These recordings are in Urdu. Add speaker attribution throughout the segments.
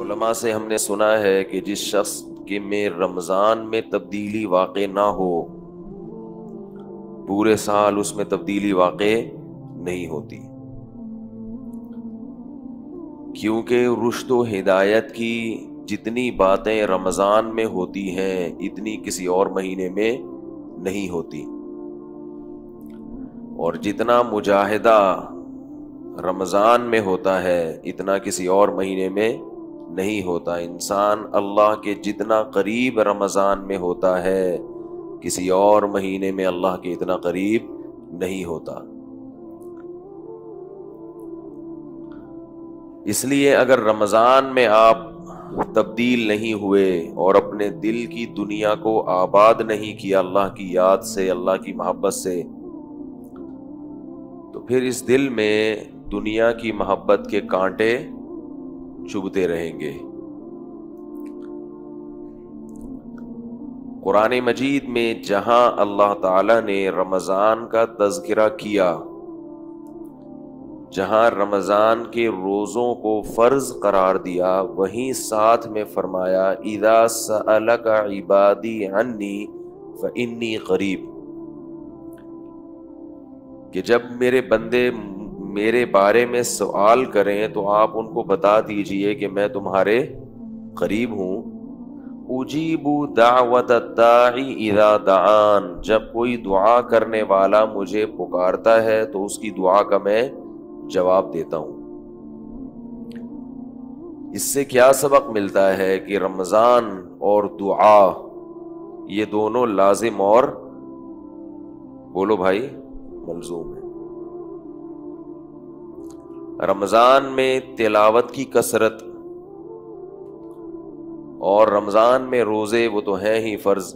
Speaker 1: علماء سے ہم نے سنا ہے کہ جس شخص کے میں رمضان میں تبدیلی واقع نہ ہو پورے سال اس میں تبدیلی واقع نہیں ہوتی، کیونکہ رشد و ہدایت کی جتنی باتیں رمضان میں ہوتی ہیں اتنی کسی اور مہینے میں نہیں ہوتی، اور جتنا مجاہدہ رمضان میں ہوتا ہے اتنا کسی اور مہینے میں نہیں ہوتا۔ انسان اللہ کے جتنا قریب رمضان میں ہوتا ہے کسی اور مہینے میں اللہ کے اتنا قریب نہیں ہوتا۔ اس لیے اگر رمضان میں آپ تبدیل نہیں ہوئے اور اپنے دل کی دنیا کو آباد نہیں کیا اللہ کی یاد سے، اللہ کی محبت سے، تو پھر اس دل میں دنیا کی محبت کے کانٹے چبھتے رہیں گے۔ قرآن مجید میں جہاں اللہ تعالیٰ نے رمضان کا تذکرہ کیا، جہاں رمضان کے روزوں کو فرض قرار دیا، وہیں ساتھ میں فرمایا اِذَا سَأَلَكَ عِبَادِي عَنِّي فَإِنِّي قَرِيب، کہ جب میرے بندے میرے بارے میں سوال کریں تو آپ ان کو بتا دیجئے کہ میں تمہارے قریب ہوں۔ اجیب دعوت الداعی اذا دعان، جب کوئی دعا کرنے والا مجھے پکارتا ہے تو اس کی دعا کا میں جواب دیتا ہوں۔ اس سے کیا سبق ملتا ہے کہ رمضان اور دعا یہ دونوں لازم اور بولو بھائی ملزوم ہے۔ رمضان میں تلاوت کی کثرت، اور رمضان میں روزے وہ تو ہیں ہی فرض،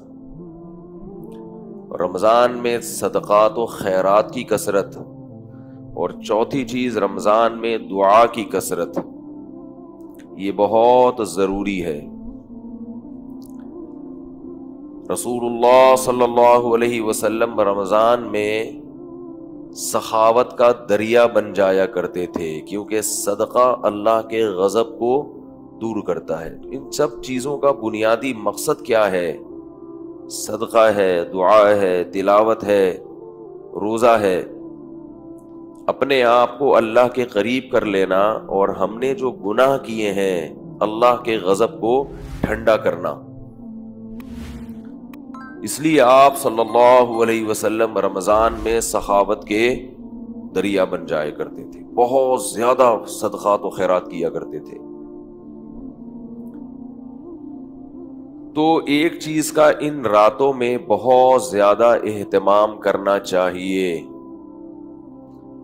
Speaker 1: رمضان میں صدقات و خیرات کی کثرت، اور چوتھی چیز رمضان میں دعا کی کثرت، یہ بہت ضروری ہے۔ رسول اللہ صلی اللہ علیہ وسلم رمضان میں سخاوت کا دریا بن جایا کرتے تھے، کیونکہ صدقہ اللہ کے غضب کو دور کرتا ہے۔ ان سب چیزوں کا بنیادی مقصد کیا ہے؟ صدقہ ہے، دعا ہے، تلاوت ہے، روزہ ہے، اپنے آپ کو اللہ کے قریب کر لینا، اور ہم نے جو گناہ کیے ہیں اللہ کے غضب کو ٹھنڈا کرنا۔ اس لیے آپ صلی اللہ علیہ وسلم رمضان میں سخاوت کے دریا بن جایا کرتے تھے، بہت زیادہ صدقات و خیرات کیا کرتے تھے۔ تو ایک چیز کا ان راتوں میں بہت زیادہ اہتمام کرنا چاہیے۔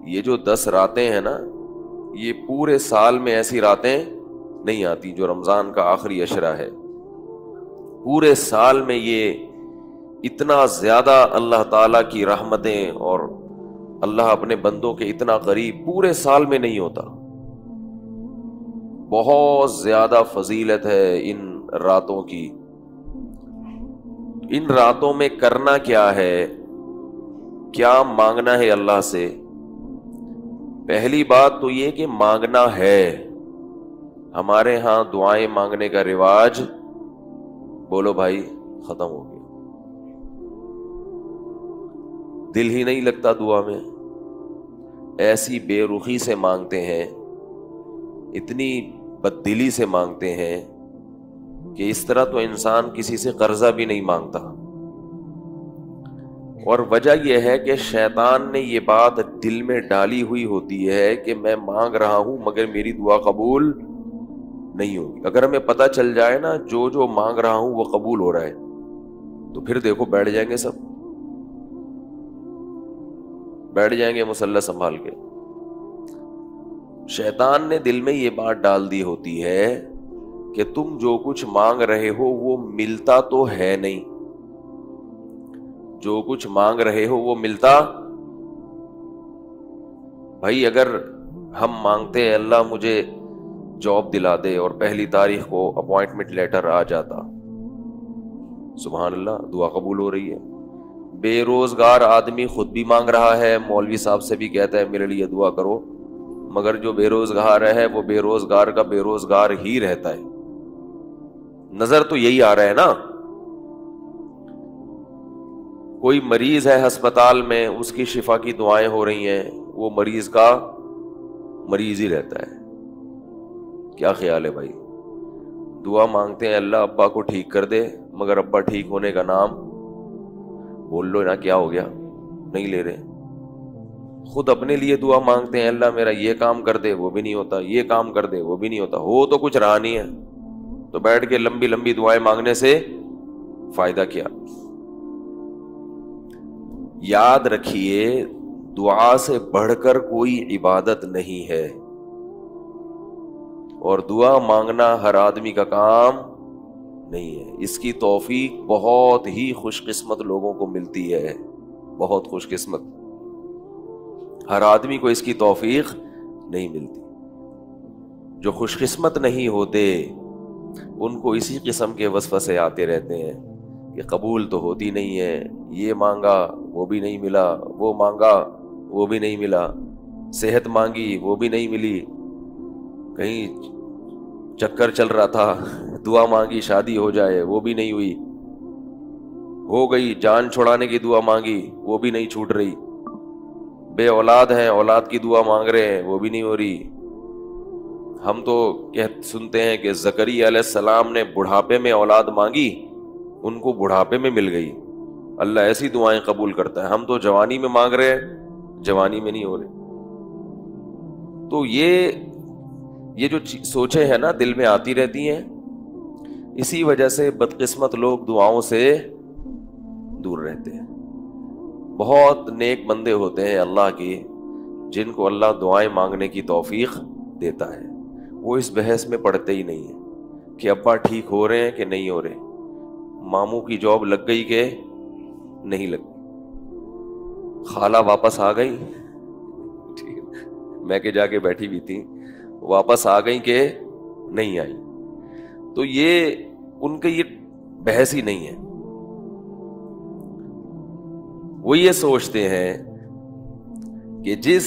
Speaker 1: یہ جو 10 راتیں ہیں نا، یہ پورے سال میں ایسی راتیں نہیں آتی جو رمضان کا آخری عشرہ ہے۔ پورے سال میں یہ اتنا زیادہ اللہ تعالیٰ کی رحمتیں اور اللہ اپنے بندوں کے اتنا قریب پورے سال میں نہیں ہوتا۔ بہت زیادہ فضیلت ہے ان راتوں کی۔ ان راتوں میں کرنا کیا ہے، کیا مانگنا ہے اللہ سے؟ پہلی بات تو یہ کہ مانگنا ہے۔ ہمارے ہاں دعائیں مانگنے کا رواج بولو بھائی ختم ہو گیا، دل ہی نہیں لگتا دعا میں، ایسی بے رخی سے مانگتے ہیں، اتنی بددلی سے مانگتے ہیں کہ اس طرح تو انسان کسی سے قرضہ بھی نہیں مانگتا۔ اور وجہ یہ ہے کہ شیطان نے یہ بات دل میں ڈالی ہوئی ہوتی ہے کہ میں مانگ رہا ہوں مگر میری دعا قبول نہیں ہوگی۔ اگر ہمیں پتہ چل جائے نا جو جو مانگ رہا ہوں وہ قبول ہو رہا ہے، تو پھر دیکھو بیٹھ جائیں گے، سب بیٹھ جائیں گے مصلی سنبھال کے۔ شیطان نے دل میں یہ بات ڈال دی ہوتی ہے کہ تم جو کچھ مانگ رہے ہو وہ ملتا تو ہے نہیں، جو کچھ مانگ رہے ہو وہ ملتا۔ بھائی اگر ہم مانگتے ہیں اللہ مجھے جاب دلا دے اور 1 تاریخ کو اپوائنٹمنٹ لیٹر آ جاتا، سبحان اللہ، دعا قبول ہو رہی ہے۔ بے روزگار آدمی خود بھی مانگ رہا ہے، مولوی صاحب سے بھی کہتا ہے میرے لیے دعا کرو، مگر جو بے روزگار ہے وہ بے روزگار کا بے روزگار ہی رہتا ہے۔ نظر تو یہی آ رہا ہے نا. کوئی مریض ہے ہسپتال میں, اس کی شفا کی دعائیں ہو رہی ہیں, وہ مریض کا مریض ہی رہتا ہے. کیا خیال ہے بھائی؟ دعا مانگتے ہیں اللہ ابا کو ٹھیک کر دے, مگر ابا ٹھیک ہونے کا نام بول لو نا, کیا ہو گیا, نہیں لے رہے. خود اپنے لیے دعا مانگتے ہیں اللہ میرا یہ کام کر دے, وہ بھی نہیں ہوتا, یہ کام کر دے, وہ بھی نہیں ہوتا. ہو تو کچھ رہا نہیں ہے, تو بیٹھ کے لمبی لمبی دعائیں مانگنے سے فائدہ کیا؟ یاد رکھیے دعا سے بڑھ کر کوئی عبادت نہیں ہے, اور دعا مانگنا ہر آدمی کا کام نہیں ہے. اس کی توفیق بہت ہی خوش قسمت لوگوں کو ملتی ہے, بہت خوش قسمت. ہر آدمی کو اس کی توفیق نہیں ملتی. جو خوش قسمت نہیں ہوتے ان کو اسی قسم کے وسوسے آتے رہتے ہیں کہ قبول تو ہوتی نہیں ہے, یہ مانگا وہ بھی نہیں ملا, وہ مانگا وہ بھی نہیں ملا, صحت مانگی وہ بھی نہیں ملی, کہیں چکر چل رہا تھا, دعا مانگی شادی ہو جائے وہ بھی نہیں ہوئی, ہو گئی جان چھڑانے کی دعا مانگی وہ بھی نہیں چھوٹ رہی, بے اولاد ہیں اولاد کی دعا مانگ رہے ہیں وہ بھی نہیں ہو رہی. ہم تو سنتے ہیں کہ زکریا علیہ السلام نے بڑھاپے میں اولاد مانگی, ان کو بڑھاپے میں مل گئی. اللہ ایسی دعائیں قبول کرتا ہے. ہم تو جوانی میں مانگ رہے ہیں, جوانی میں نہیں ہو رہے. تو یہ جو سوچیں ہیں نا دل میں آتی رہتی ہیں, اسی وجہ سے بدقسمت لوگ دعاؤں سے دور رہتے ہیں. بہت نیک بندے ہوتے ہیں اللہ کی جن کو اللہ دعائیں مانگنے کی توفیق دیتا ہے. وہ اس بحث میں پڑتے ہی نہیں ہیں کہ ابا ٹھیک ہو رہے ہیں کہ نہیں ہو رہے, ماموں کی جاب لگ گئی کہ نہیں لگ گئی, خالہ واپس آ گئی, میں کہ جا کے بیٹھی بھی تھی, واپس آ گئی کہ نہیں آئی. تو یہ ان کے یہ بحث ہی نہیں ہے. وہ یہ سوچتے ہیں کہ جس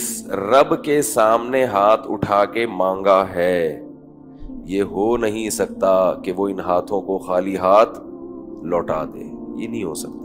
Speaker 1: رب کے سامنے ہاتھ اٹھا کے مانگا ہے یہ ہو نہیں سکتا کہ وہ ان ہاتھوں کو خالی ہاتھ لوٹا دے, یہ نہیں ہو سکتا.